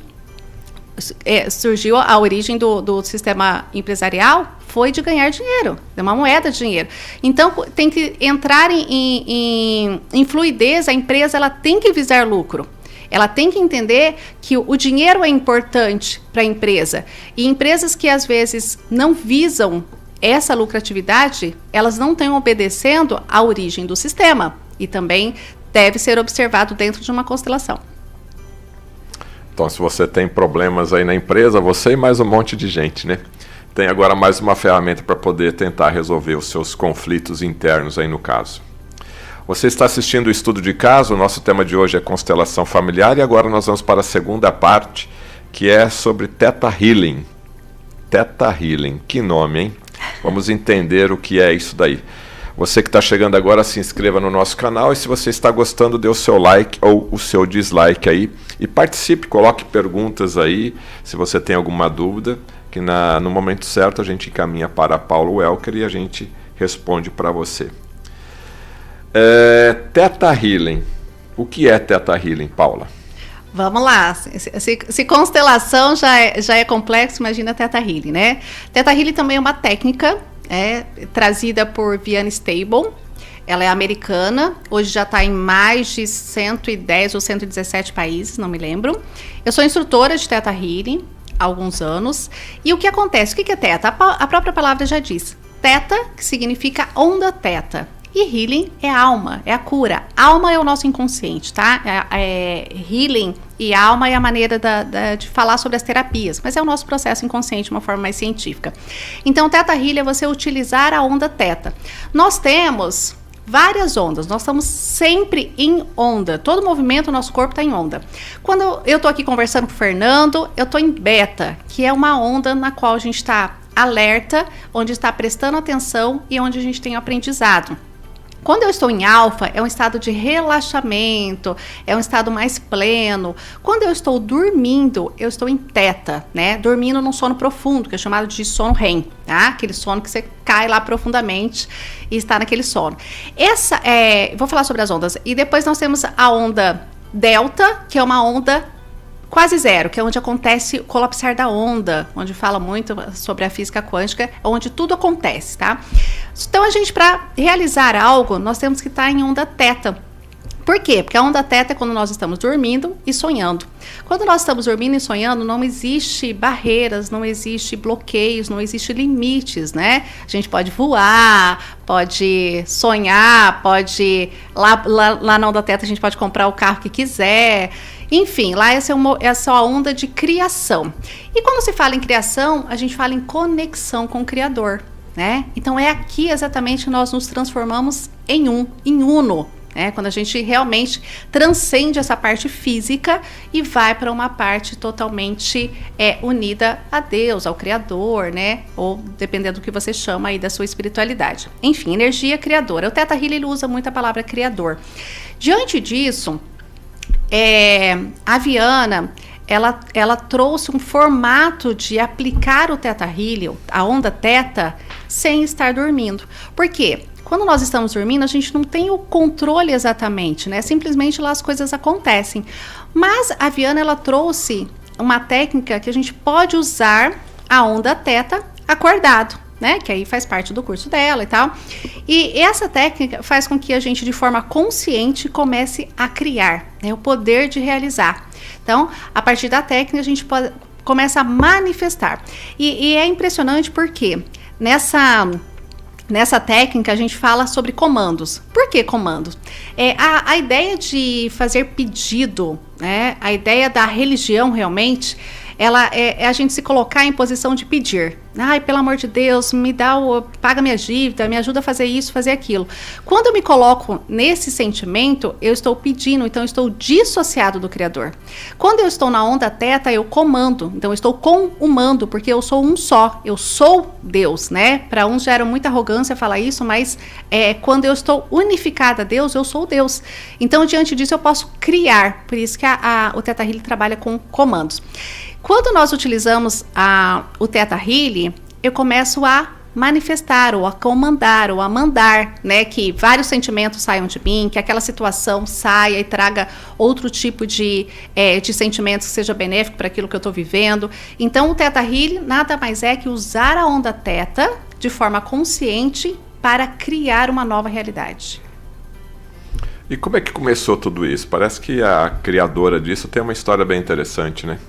Surgiu a origem do sistema empresarial foi de ganhar dinheiro, é uma moeda de dinheiro. Então, tem que entrar em fluidez, a empresa ela tem que visar lucro. Ela tem que entender que o dinheiro é importante para a empresa. E empresas que às vezes não visam essa lucratividade, elas não estão obedecendo à origem do sistema. E também deve ser observado dentro de uma constelação. Então, se você tem problemas aí na empresa, você e mais um monte de gente, né? Tem agora mais uma ferramenta para poder tentar resolver os seus conflitos internos aí no caso. Você está assistindo o Estudo de Caso, o nosso tema de hoje é constelação familiar e agora nós vamos para a segunda parte, que é sobre Theta Healing. Theta Healing, que nome, hein? Vamos entender o que é isso daí. Você que está chegando agora, se inscreva no nosso canal e se você está gostando, dê o seu like ou o seu dislike aí e participe, coloque perguntas aí, se você tem alguma dúvida, que no momento certo a gente encaminha para Paulo Welker e a gente responde para você. Theta Healing. O que é Theta Healing, Paula? Vamos lá. Se constelação já é complexo, imagina Theta Healing, né? Theta Healing também é uma técnica trazida por Vianney Stable. Ela é americana, hoje já está em mais de 110 ou 117 países, não me lembro. Eu sou instrutora de Theta Healing há alguns anos. E o que acontece? O que é Theta? A própria palavra já diz. Theta, que significa onda theta. E healing é alma, é a cura. Alma é o nosso inconsciente, tá? Healing e alma é a maneira de falar sobre as terapias, mas é o nosso processo inconsciente de uma forma mais científica. Então, Theta Healing é você utilizar a onda theta. Nós temos várias ondas, nós estamos sempre em onda. Todo movimento, o nosso corpo está em onda. Quando eu estou aqui conversando com o Fernando, eu estou em beta, que é uma onda na qual a gente está alerta, onde está prestando atenção e onde a gente tem aprendizado. Quando eu estou em alfa, é um estado de relaxamento, é um estado mais pleno. Quando eu estou dormindo, eu estou em teta, né? Dormindo num sono profundo, que é chamado de sono REM, tá? Aquele sono que você cai lá profundamente e está naquele sono. Vou falar sobre as ondas. E depois nós temos a onda delta, que é uma onda quase zero, que é onde acontece o colapsar da onda, onde fala muito sobre a física quântica, onde tudo acontece, tá? Então, a gente, para realizar algo, nós temos que estar em onda teta. Por quê? Porque a onda teta é quando nós estamos dormindo e sonhando. Quando nós estamos dormindo e sonhando, não existe barreiras, não existe bloqueios, não existe limites, né? A gente pode voar, pode sonhar, pode... Lá na onda teta a gente pode comprar o carro que quiser. Enfim, lá essa é a onda de criação. E quando se fala em criação, a gente fala em conexão com o Criador, né? Então é aqui exatamente que nós nos transformamos em uno, né? Quando a gente realmente transcende essa parte física e vai para uma parte totalmente unida a Deus, ao Criador, né? Ou dependendo do que você chama aí da sua espiritualidade. Enfim, energia criadora. O Theta Healing usa muito a palavra criador. Diante disso, a Viana, ela trouxe um formato de aplicar o Theta Healing, a onda Theta, sem estar dormindo. Por quê? Quando nós estamos dormindo, a gente não tem o controle exatamente, né? Simplesmente lá as coisas acontecem. Mas a Viana, ela trouxe uma técnica que a gente pode usar a onda Theta acordado, né? Que aí faz parte do curso dela e tal. E essa técnica faz com que a gente, de forma consciente, comece a criar, né? O poder de realizar. Então, a partir da técnica, a gente começa a manifestar. E é impressionante porque nessa técnica a gente fala sobre comandos. Por que comandos? A ideia de fazer pedido, né? A ideia da religião realmente, ela é a gente se colocar em posição de pedir. Ai, pelo amor de Deus, paga minha dívida, me ajuda a fazer isso, fazer aquilo. Quando eu me coloco nesse sentimento, eu estou pedindo, então eu estou dissociado do Criador. Quando eu estou na onda Theta, eu comando, então eu estou comando, porque eu sou um só, eu sou Deus, né? Para uns gera muita arrogância falar isso, mas quando eu estou unificada a Deus, eu sou Deus. Então, diante disso, eu posso criar, por isso que o Theta Healing trabalha com comandos. Quando nós utilizamos o Theta Healing, eu começo a manifestar, ou a comandar, ou a mandar, né? Que vários sentimentos saiam de mim, que aquela situação saia e traga outro tipo de sentimentos que seja benéfico para aquilo que eu estou vivendo. Então, o Theta Healing nada mais é que usar a onda Theta de forma consciente para criar uma nova realidade. E como é que começou tudo isso? Parece que a criadora disso tem uma história bem interessante, né?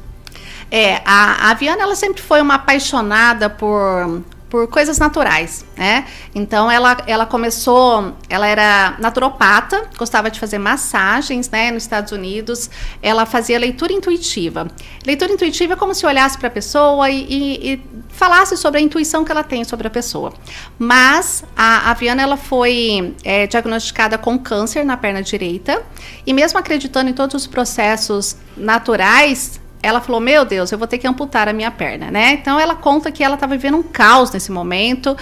A Viana, ela sempre foi uma apaixonada por coisas naturais, né? Então ela começou, ela era naturopata, gostava de fazer massagens, né, nos Estados Unidos. Ela fazia leitura intuitiva. Leitura intuitiva é como se olhasse para a pessoa e falasse sobre a intuição que ela tem sobre a pessoa. Mas a Viana, ela foi diagnosticada com câncer na perna direita, e mesmo acreditando em todos os processos naturais, ela falou, meu Deus, eu vou ter que amputar a minha perna, né? Então ela conta que ela está vivendo um caos nesse momento,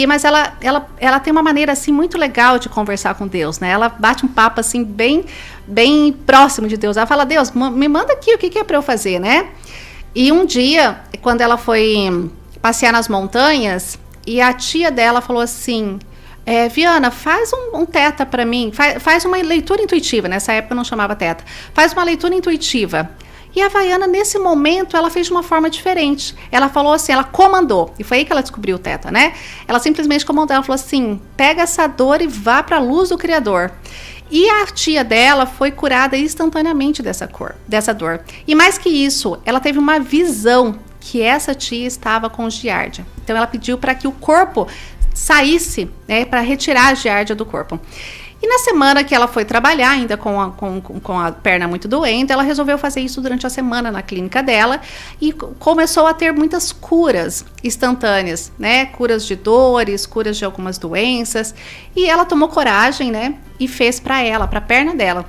mas ela tem uma maneira assim muito legal de conversar com Deus, né? Ela bate um papo assim bem próximo de Deus. Ela fala, Deus, me manda aqui o que é para eu fazer, né? E um dia, quando ela foi passear nas montanhas, e a tia dela falou assim, Viana, faz um Theta para mim, faz uma leitura intuitiva, nessa época não chamava Theta, faz uma leitura intuitiva. E a Viana, nesse momento, ela fez de uma forma diferente. Ela falou assim, ela comandou. E foi aí que ela descobriu o Theta, né? Ela simplesmente comandou. Ela falou assim, pega essa dor e vá para a luz do Criador. E a tia dela foi curada instantaneamente dessa dor. E mais que isso, ela teve uma visão que essa tia estava com giardia. Então, ela pediu para que o corpo saísse, né? Para retirar a giardia do corpo. E na semana que ela foi trabalhar, ainda com a perna muito doente, ela resolveu fazer isso durante a semana na clínica dela e começou a ter muitas curas instantâneas, né? Curas de dores, curas de algumas doenças. E ela tomou coragem, né? E fez para a perna dela.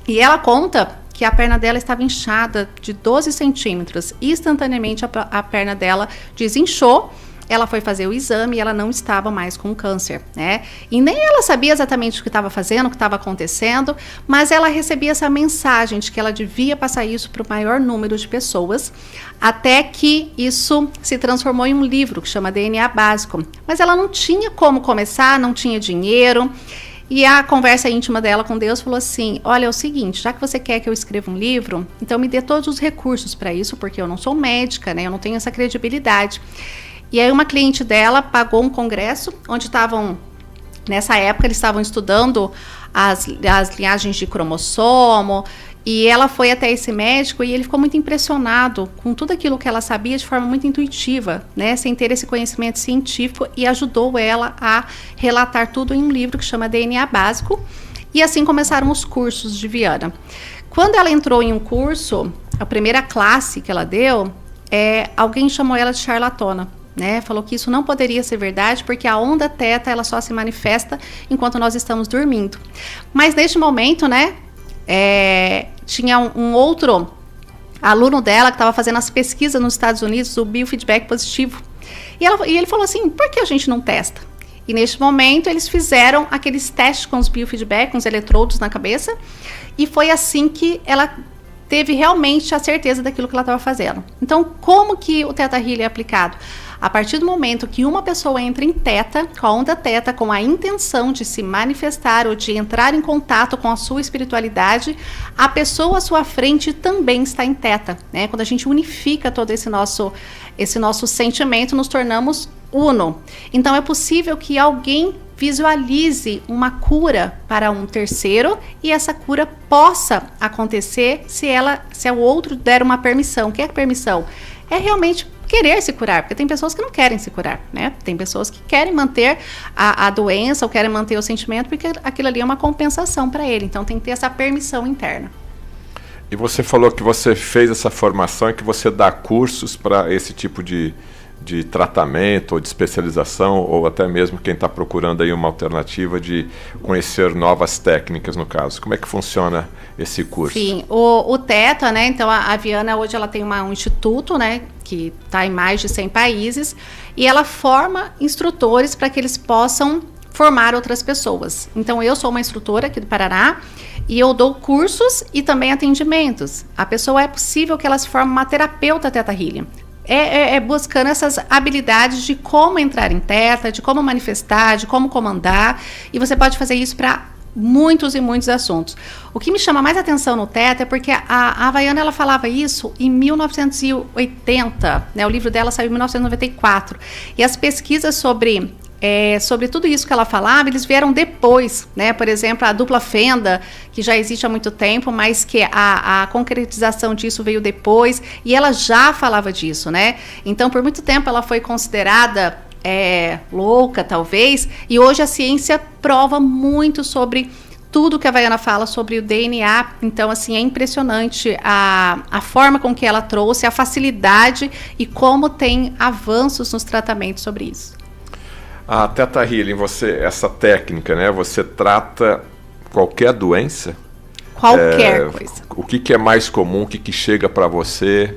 E ela conta que a perna dela estava inchada de 12 centímetros. Instantaneamente a perna dela desinchou. Ela foi fazer o exame e ela não estava mais com câncer, né? E nem ela sabia exatamente o que estava fazendo, o que estava acontecendo, mas ela recebia essa mensagem de que ela devia passar isso para o maior número de pessoas, até que isso se transformou em um livro que chama DNA Básico. Mas ela não tinha como começar, não tinha dinheiro. E a conversa íntima dela com Deus falou assim, olha, é o seguinte, já que você quer que eu escreva um livro, então me dê todos os recursos para isso, porque eu não sou médica, né? Eu não tenho essa credibilidade. E aí uma cliente dela pagou um congresso, onde estavam, nessa época, eles estavam estudando as linhagens de cromossomo, e ela foi até esse médico e ele ficou muito impressionado com tudo aquilo que ela sabia de forma muito intuitiva, né, sem ter esse conhecimento científico, e ajudou ela a relatar tudo em um livro que chama DNA Básico, e assim começaram os cursos de Viana. Quando ela entrou em um curso, a primeira classe que ela deu, alguém chamou ela de charlatana. Né, falou que isso não poderia ser verdade, porque a onda Theta ela só se manifesta enquanto nós estamos dormindo. Mas neste momento, né, tinha um outro aluno dela que estava fazendo as pesquisas nos Estados Unidos do biofeedback positivo. E ele falou assim, por que a gente não testa? E neste momento eles fizeram aqueles testes com os biofeedback, com os eletrodos na cabeça, e foi assim que ela teve realmente a certeza daquilo que ela estava fazendo. Então, como que o Theta Healing é aplicado? A partir do momento que uma pessoa entra em Theta, com a onda Theta, com a intenção de se manifestar ou de entrar em contato com a sua espiritualidade, a pessoa à sua frente também está em Theta, né? Quando a gente unifica todo esse nosso sentimento, nos tornamos uno. Então, é possível que alguém visualize uma cura para um terceiro e essa cura possa acontecer se o outro der uma permissão. O que é permissão? É realmente querer se curar, porque tem pessoas que não querem se curar, né? Tem pessoas que querem manter a doença ou querem manter o sentimento porque aquilo ali é uma compensação para ele. Então tem que ter essa permissão interna. E você falou que você fez essa formação e que você dá cursos para esse tipo de tratamento ou de especialização, ou até mesmo quem está procurando aí uma alternativa de conhecer novas técnicas, no caso. Como é que funciona esse curso? Sim, o Theta, né? Então a Viana hoje ela tem um instituto, né? Que está em mais de 100 países, e ela forma instrutores para que eles possam formar outras pessoas. Então eu sou uma instrutora aqui do Paraná e eu dou cursos e também atendimentos. A pessoa é possível que ela se forme uma terapeuta Theta Healing. buscando essas habilidades de como entrar em teta, de como manifestar, de como comandar, e você pode fazer isso para muitos e muitos assuntos. O que me chama mais atenção no Teta é porque a Havaiana, ela falava isso em 1980, né? O livro dela saiu em 1994, e as pesquisas sobre tudo isso que ela falava, eles vieram depois, né? Por exemplo, a dupla fenda, que já existe há muito tempo, mas que a concretização disso veio depois, e ela já falava disso, né? Então, por muito tempo, ela foi considerada louca, talvez, e hoje a ciência prova muito sobre tudo que a Havaiana fala sobre o DNA. Então, assim, é impressionante a forma com que ela trouxe, a facilidade e como tem avanços nos tratamentos sobre isso. A Theta Healing, essa técnica, né? Você trata qualquer doença? Qualquer coisa. O que é mais comum? O que chega para você?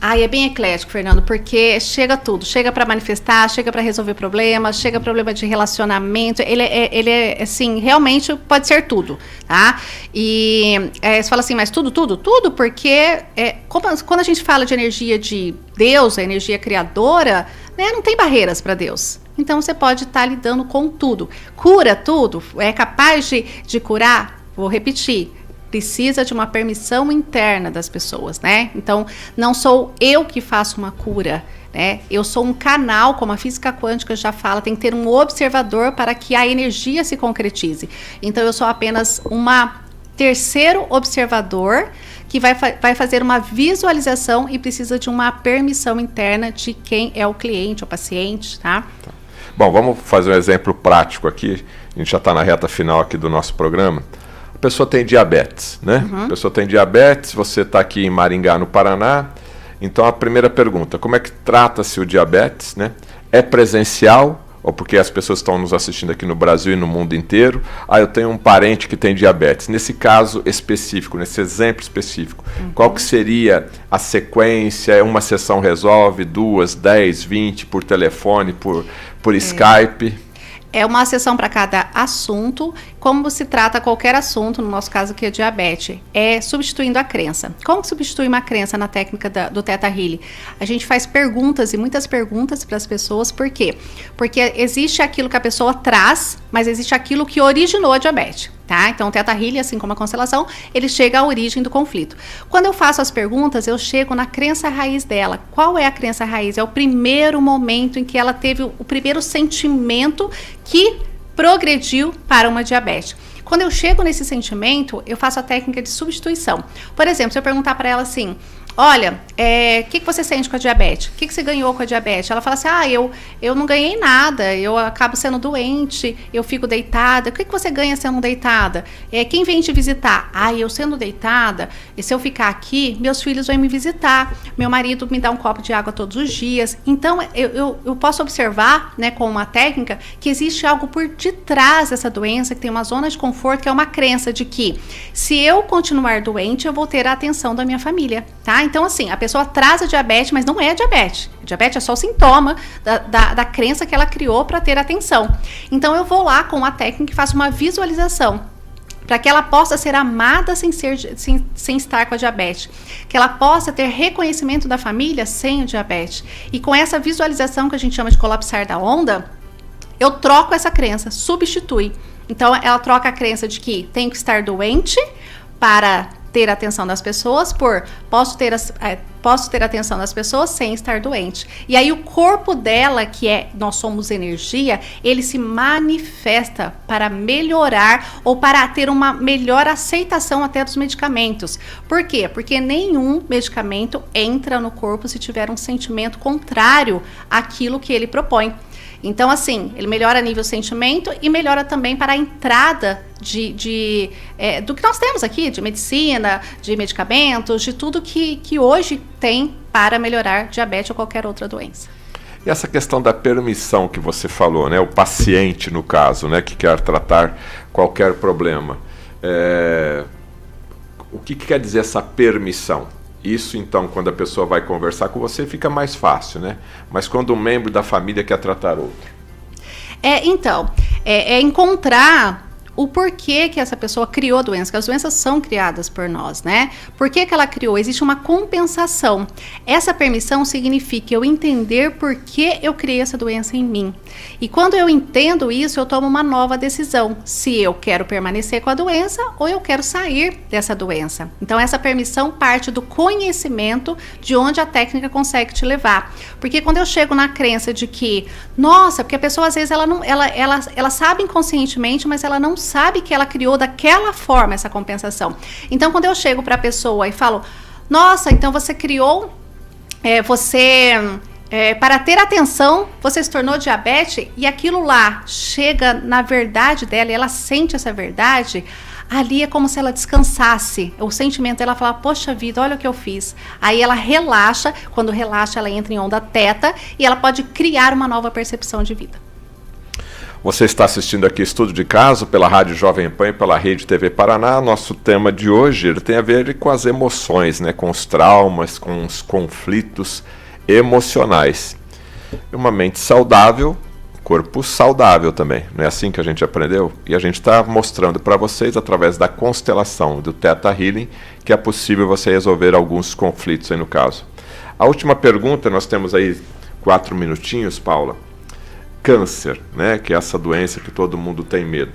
É bem eclético, Fernando, porque chega tudo. Chega para manifestar, chega para resolver problemas, chega problema de relacionamento. Ele é, assim, realmente pode ser tudo, tá? E você fala assim, mas tudo? Tudo, porque quando a gente fala de energia de Deus, a energia criadora, né, não tem barreiras para Deus. Então, você pode estar lidando com tudo. Cura tudo? É capaz de curar? Vou repetir. Precisa de uma permissão interna das pessoas, né? Então, não sou eu que faço uma cura, né? Eu sou um canal, como a física quântica já fala, tem que ter um observador para que a energia se concretize. Então, eu sou apenas terceiro observador que vai fazer uma visualização e precisa de uma permissão interna de quem é o cliente, o paciente, tá? Bom, vamos fazer um exemplo prático aqui. A gente já está na reta final aqui do nosso programa. A pessoa tem diabetes, né? A pessoa tem diabetes, você está aqui em Maringá, no Paraná. Então, a primeira pergunta, como é que trata-se o diabetes, né? É presencial? Ou porque as pessoas estão nos assistindo aqui no Brasil e no mundo inteiro. Eu tenho um parente que tem diabetes. Nesse caso específico, nesse exemplo específico, qual que seria a sequência? Uma sessão resolve? 2, 10, 20 por telefone, por Skype? É uma sessão para cada assunto. Como se trata qualquer assunto, no nosso caso aqui é diabetes, é substituindo a crença. Como que substitui uma crença na técnica do Theta Healing? A gente faz perguntas e muitas perguntas para as pessoas. Por quê? Porque existe aquilo que a pessoa traz, mas existe aquilo que originou a diabetes. Tá? Então, o Theta Healing, assim como a constelação, ele chega à origem do conflito. Quando eu faço as perguntas, eu chego na crença raiz dela. Qual é a crença raiz? É o primeiro momento em que ela teve o primeiro sentimento que progrediu para uma diabetes. Quando eu chego nesse sentimento, eu faço a técnica de substituição. Por exemplo, se eu perguntar para ela assim, olha, o que você sente com a diabetes? O que você ganhou com a diabetes? Ela fala assim, eu não ganhei nada, eu acabo sendo doente, eu fico deitada. O que você ganha sendo deitada? Quem vem te visitar? Eu sendo deitada, e se eu ficar aqui, meus filhos vão me visitar, meu marido me dá um copo de água todos os dias. Então, eu posso observar, né, com uma técnica, que existe algo por detrás dessa doença, que tem uma zona de conforto, que é uma crença de que, se eu continuar doente, eu vou ter a atenção da minha família, tá? Então, assim, a pessoa traz a diabetes, mas não é a diabetes. A diabetes é só o sintoma da crença que ela criou para ter atenção. Então, eu vou lá com uma técnica e faço uma visualização para que ela possa ser amada sem estar com a diabetes. Que ela possa ter reconhecimento da família sem o diabetes. E com essa visualização que a gente chama de colapsar da onda, eu troco essa crença, substitui. Então, ela troca a crença de que tenho que estar doente para ter a atenção das pessoas posso ter a atenção das pessoas sem estar doente. E aí o corpo dela, nós somos energia, ele se manifesta para melhorar ou para ter uma melhor aceitação até dos medicamentos. Por quê? Porque nenhum medicamento entra no corpo se tiver um sentimento contrário àquilo que ele propõe. Então, assim, ele melhora a nível sentimento e melhora também para a entrada do que nós temos aqui, de medicina, de medicamentos, de tudo que hoje tem para melhorar diabetes ou qualquer outra doença. E essa questão da permissão que você falou, né? O paciente, no caso, né, que quer tratar qualquer problema. O que quer dizer essa permissão? Isso, então, quando a pessoa vai conversar com você, fica mais fácil, né? Mas quando um membro da família quer tratar outro? Então, é encontrar o porquê que essa pessoa criou a doença, que as doenças são criadas por nós, né? Por que ela criou? Existe uma compensação. Essa permissão significa eu entender por que eu criei essa doença em mim. E quando eu entendo isso, eu tomo uma nova decisão. Se eu quero permanecer com a doença ou eu quero sair dessa doença. Então, essa permissão parte do conhecimento de onde a técnica consegue te levar. Porque quando eu chego na crença de que, nossa, porque a pessoa às vezes ela sabe inconscientemente, mas ela não sabe que ela criou daquela forma essa compensação. Então, quando eu chego para a pessoa e falo, nossa, então você criou, para ter atenção, você se tornou diabetes, e aquilo lá chega na verdade dela, e ela sente essa verdade, ali é como se ela descansasse. O sentimento dela fala, poxa vida, olha o que eu fiz. Aí ela relaxa, quando relaxa ela entra em onda teta, e ela pode criar uma nova percepção de vida. Você está assistindo aqui Estudo de Caso pela Rádio Jovem Pan e pela Rede TV Paraná. Nosso tema de hoje ele tem a ver com as emoções, né? Com os traumas, com os conflitos emocionais. Uma mente saudável, corpo saudável também. Não é assim que a gente aprendeu? E a gente está mostrando para vocês, através da constelação do Theta Healing, que é possível você resolver alguns conflitos aí no caso. A última pergunta, nós temos aí 4 minutinhos, Paula. Câncer, né, que é essa doença que todo mundo tem medo.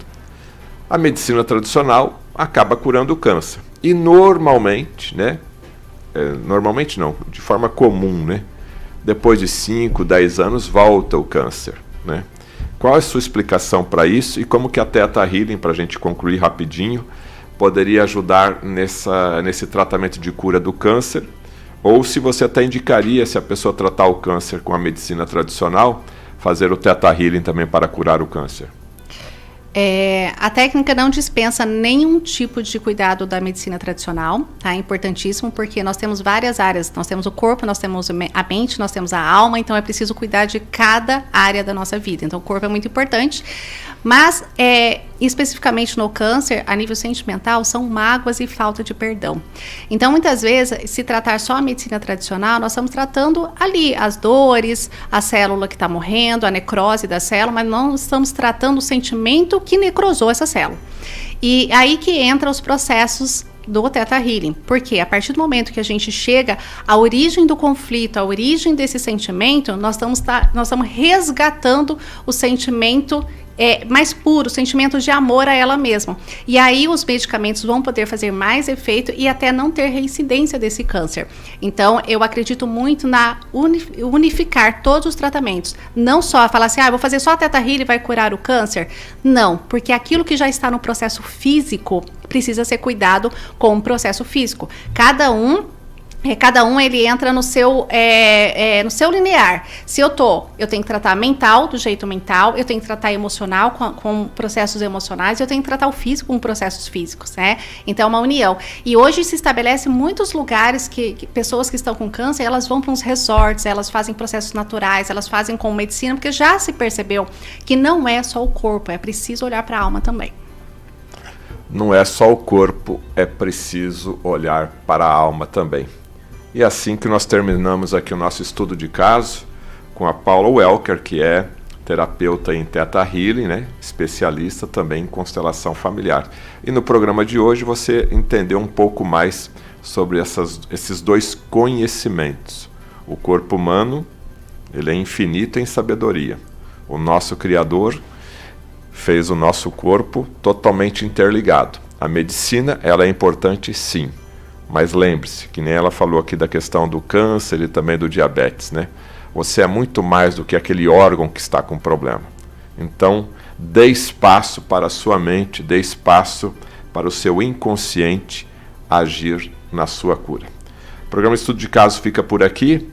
A medicina tradicional acaba curando o câncer. E normalmente, né, normalmente não, de forma comum, né, depois de 5, 10 anos volta o câncer, né? Qual é a sua explicação para isso e como que a Theta Healing, para a gente concluir rapidinho, poderia ajudar nesse tratamento de cura do câncer? Ou se você até indicaria, se a pessoa tratar o câncer com a medicina tradicional, fazer o Theta Healing também para curar o câncer? A técnica não dispensa nenhum tipo de cuidado da medicina tradicional, tá? É importantíssimo, porque nós temos várias áreas. Nós temos o corpo, nós temos a mente, nós temos a alma, então é preciso cuidar de cada área da nossa vida. Então o corpo é muito importante, mas especificamente no câncer, a nível sentimental, são mágoas e falta de perdão. Então muitas vezes, se tratar só a medicina tradicional, nós estamos tratando ali as dores, a célula que está morrendo, a necrose da célula, mas não estamos tratando o sentimento que necrosou essa célula. E aí que entram os processos do Theta Healing, porque a partir do momento que a gente chega à origem do conflito, à origem desse sentimento, nós estamos resgatando o sentimento mais puro, o sentimento de amor a ela mesma. E aí os medicamentos vão poder fazer mais efeito e até não ter reincidência desse câncer. Então, eu acredito muito na unificar todos os tratamentos. Não só falar assim, vou fazer só a Theta Healing e vai curar o câncer. Não, porque aquilo que já está no processo físico precisa ser cuidado com o processo físico. Cada um ele entra no seu linear. Se eu tenho que tratar mental do jeito mental, eu tenho que tratar emocional com processos emocionais, eu tenho que tratar o físico com processos físicos, né? Então é uma união. E hoje se estabelece muitos lugares que pessoas que estão com câncer, elas vão para uns resorts, elas fazem processos naturais, elas fazem com medicina, porque já se percebeu que não é só o corpo, é preciso olhar para a alma também. Não é só o corpo, é preciso olhar para a alma também. E é assim que nós terminamos aqui o nosso estudo de caso com a Paula Welker, que é terapeuta em Theta Healing, né? Especialista também em constelação familiar. E no programa de hoje você entendeu um pouco mais sobre esses dois conhecimentos. O corpo humano, ele é infinito em sabedoria. O nosso Criador fez o nosso corpo totalmente interligado. A medicina, ela é importante sim. Mas lembre-se, que nem ela falou aqui da questão do câncer e também do diabetes, né? Você é muito mais do que aquele órgão que está com problema. Então, dê espaço para a sua mente, dê espaço para o seu inconsciente agir na sua cura. O programa Estudo de Caso fica por aqui.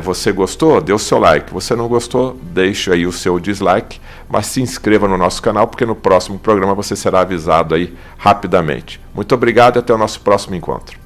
Você gostou? Dê o seu like. Você não gostou? Deixe aí o seu dislike, mas se inscreva no nosso canal, porque no próximo programa você será avisado aí rapidamente. Muito obrigado e até o nosso próximo encontro.